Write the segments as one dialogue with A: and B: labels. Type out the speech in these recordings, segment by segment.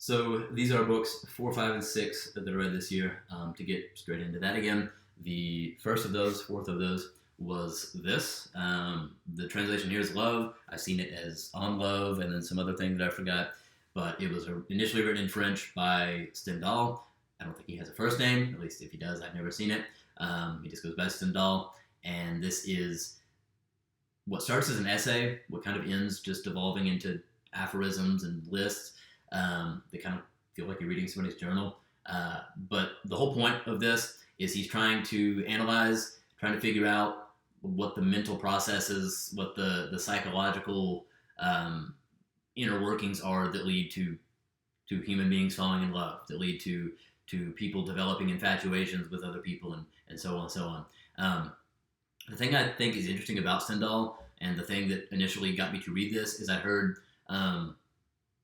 A: So these are books 4, 5, and 6 that I read this year. To get straight into that again, the first of those, fourth of those, was this. The translation here is Love. I've seen it as On Love, and then some other thing that I forgot. But it was initially written in French by Stendhal. I don't think he has a first name. At least if he does, I've never seen it. He just goes by Stendhal. And this is what starts as an essay, what kind of ends just evolving into aphorisms and lists. They kind of feel like you're reading somebody's journal. But the whole point of this is he's trying to analyze, trying to figure out what the mental processes, what the psychological inner workings are that lead to human beings falling in love, that lead to people developing infatuations with other people, and so on and so on. The thing I think is interesting about Stendhal, and the thing that initially got me to read this, is I heard,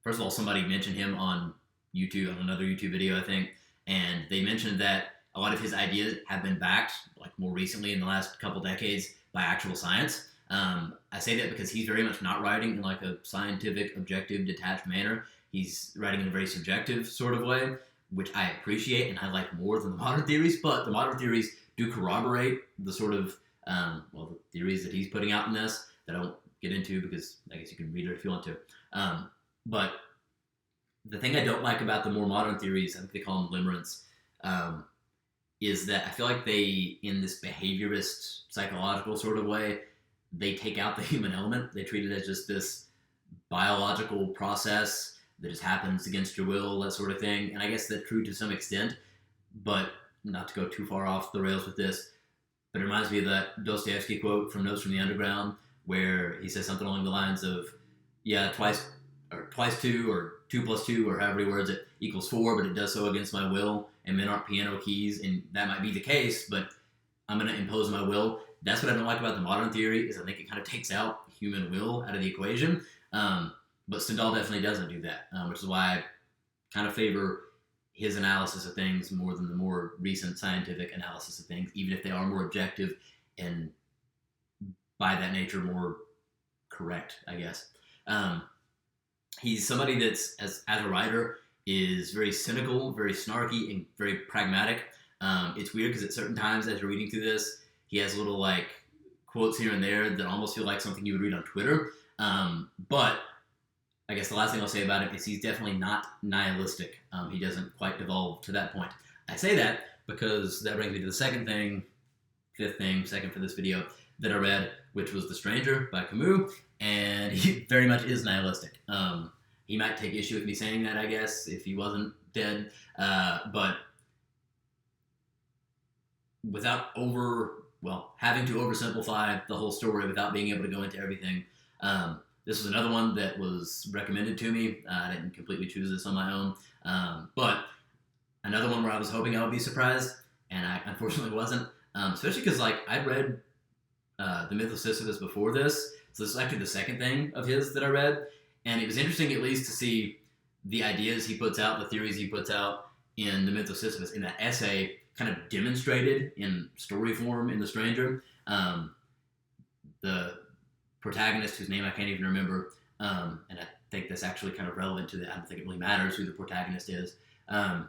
A: first of all, somebody mentioned him on YouTube, on another YouTube video, I think, and they mentioned that a lot of his ideas have been backed, like more recently in the last couple decades, by actual science. I say that because he's very much not writing in like a scientific, objective, detached manner. He's writing in a very subjective sort of way, which I appreciate and I like more than the modern theories, but the modern theories do corroborate the sort of, the theories that he's putting out in this that I won't get into because I guess you can read it if you want to. But the thing I don't like about the more modern theories, I think they call them limerence, is that I feel like they, in this behaviorist, psychological sort of way, they take out the human element. They treat it as just this biological process that just happens against your will, that sort of thing. And I guess that's true to some extent, but not to go too far off the rails with this, but it reminds me of that Dostoevsky quote from Notes from the Underground, where he says something along the lines of, yeah, twice 2 or 2 plus 2 or however he words it equals 4, but it does so against my will, and men aren't piano keys, and that might be the case, but I'm going to impose my will. That's what I don't like about the modern theory, is I think it kind of takes out human will out of the equation. But Stendhal definitely doesn't do that, which is why I kind of favor his analysis of things more than the more recent scientific analysis of things, even if they are more objective and by that nature more correct, I guess. He's somebody that's, as a writer, is very cynical, very snarky, and very pragmatic. It's weird because at certain times as you're reading through this, he has little like quotes here and there that almost feel like something you would read on Twitter. But I guess the last thing I'll say about him is he's definitely not nihilistic. He doesn't quite devolve to that point. I say that because that brings me to the second for this video that I read, which was The Stranger by Camus, and he very much is nihilistic. He might take issue with me saying that, I guess, if he wasn't dead, but without having to oversimplify the whole story without being able to go into everything. This was another one that was recommended to me. I didn't completely choose this on my own, but another one where I was hoping I would be surprised, and I unfortunately wasn't, especially because I'd read The Myth of Sisyphus before this, so this is actually the second thing of his that I read, and it was interesting at least to see the ideas he puts out, the theories he puts out in The Myth of Sisyphus, in that essay, kind of demonstrated in story form in The Stranger. The protagonist, whose name I can't even remember, and I think that's actually kind of relevant to that. I don't think it really matters who the protagonist is, but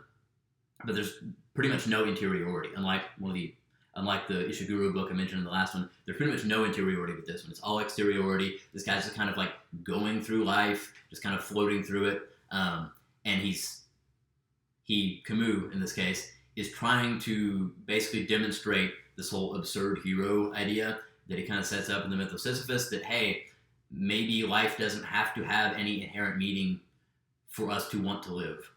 A: there's pretty much no interiority. Unlike the Ishiguro book I mentioned in the last one, there's pretty much no interiority with this one. It's all exteriority. This guy's just kind of like going through life, just kind of floating through it, and Camus in this case is trying to basically demonstrate this whole absurd hero idea that he kind of sets up in The Myth of Sisyphus, that, hey, maybe life doesn't have to have any inherent meaning for us to want to live.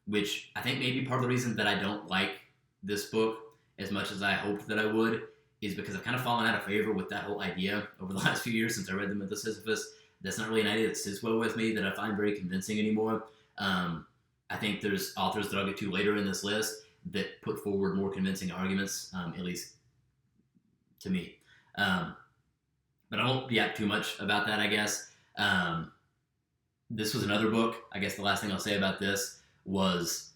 A: Which I think maybe part of the reason that I don't like this book as much as I hoped that I would is because I've kind of fallen out of favor with that whole idea over the last few years since I read The Myth of Sisyphus. That's not really an idea that sits well with me, that I find very convincing anymore. I think there's authors that I'll get to later in this list that put forward more convincing arguments, at least to me. But I won't yap too much about that, I guess. This was another book. I guess the last thing I'll say about this was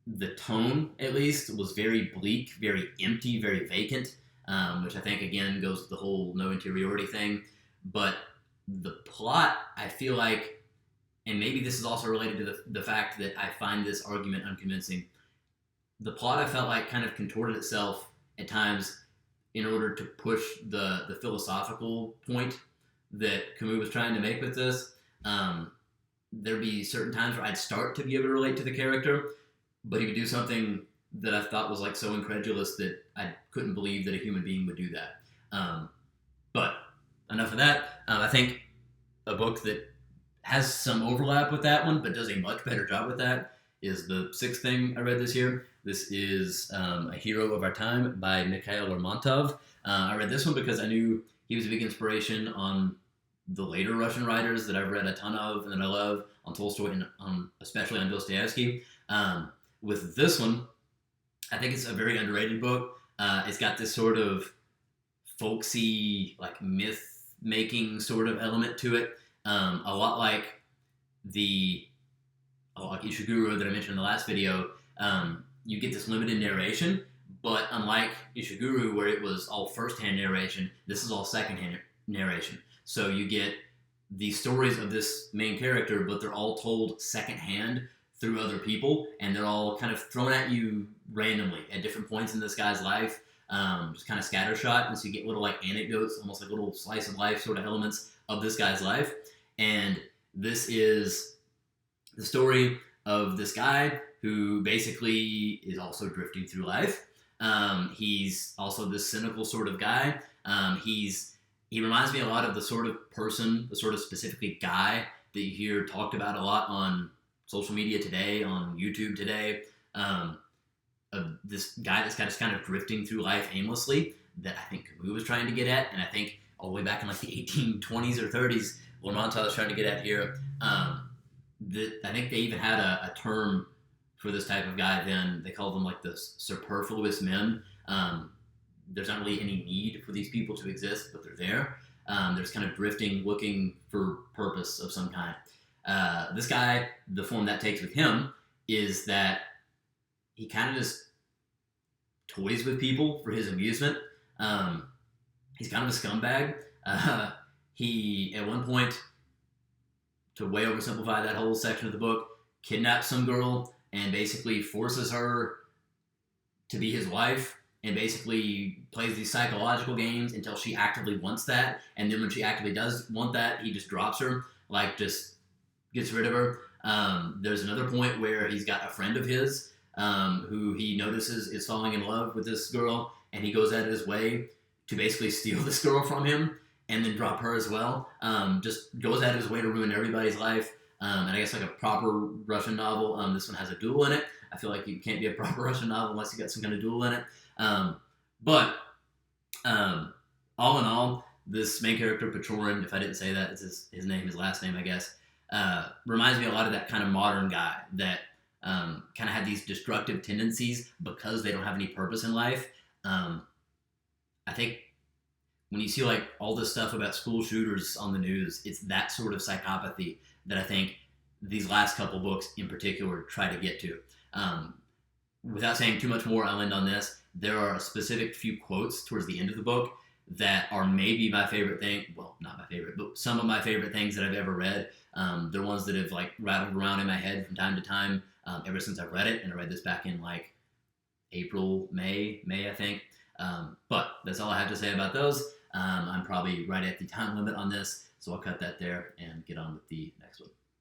A: the tone, at least, was very bleak, very empty, very vacant, which I think, again, goes with the whole no interiority thing. But the plot, I feel like, and maybe this is also related to the fact that I find this argument unconvincing. The plot, I felt like, kind of contorted itself at times in order to push the philosophical point that Camus was trying to make with this. There'd be certain times where I'd start to be able to relate to the character, but he would do something that I thought was like so incredulous that I couldn't believe that a human being would do that. But enough of that. I think a book that has some overlap with that one, but does a much better job with that, is the sixth thing I read this year. This is A Hero of Our Time by Mikhail Lermontov. I read this one because I knew he was a big inspiration on the later Russian writers that I've read a ton of and that I love, on Tolstoy and especially on Dostoevsky. With this one, I think it's a very underrated book. It's got this sort of folksy, like myth-making sort of element to it. A lot like Ishiguro that I mentioned in the last video. You get this limited narration, but unlike Ishiguro, where it was all first-hand narration, this is all second-hand narration. So you get the stories of this main character, but they're all told second-hand through other people, and they're all kind of thrown at you randomly at different points in this guy's life, just kind of scattershot, and so you get little like anecdotes, almost like little slice of life sort of elements of this guy's life. And this is the story of this guy who basically is also drifting through life. He's also this cynical sort of guy. He reminds me a lot of the sort of person, the sort of specifically guy that you hear talked about a lot on social media today, on YouTube today. This guy that's kind of drifting through life aimlessly, that I think Camus was trying to get at, and I think all the way back in like the 1820s or 30s, Lermontov was trying to get at here. I think they even had a term for this type of guy then. They called them like the superfluous men. There's not really any need for these people to exist, but they're there. They're just kind of drifting, looking for purpose of some kind. This guy, the form that takes with him is that he kind of just toys with people for his amusement. He's kind of a scumbag. He, at one point, to way oversimplify that whole section of the book, kidnaps some girl and basically forces her to be his wife, and basically plays these psychological games until she actively wants that. And then when she actively does want that, he just drops her, like just gets rid of her. There's another point where he's got a friend of his who he notices is falling in love with this girl, and he goes out of his way to basically steal this girl from him and then drop her as well. Just goes out of his way to ruin everybody's life. And I guess like a proper Russian novel, this one has a duel in it. I feel like you can't be a proper Russian novel unless you got some kind of duel in it. But all in all, this main character, Pechorin, if I didn't say that, it's his name, his last name, I guess, reminds me a lot of that kind of modern guy that kind of had these destructive tendencies because they don't have any purpose in life. I think when you see like all this stuff about school shooters on the news, it's that sort of psychopathy that I think these last couple books in particular try to get to. Without saying too much more, I'll end on this. There are a specific few quotes towards the end of the book that are maybe my favorite thing. Well, not my favorite, but some of my favorite things that I've ever read. They're ones that have like rattled around in my head from time to time ever since I've read it. And I read this back in like April, May, I think. But that's all I have to say about those. I'm probably right at the time limit on this, so I'll cut that there and get on with the next one.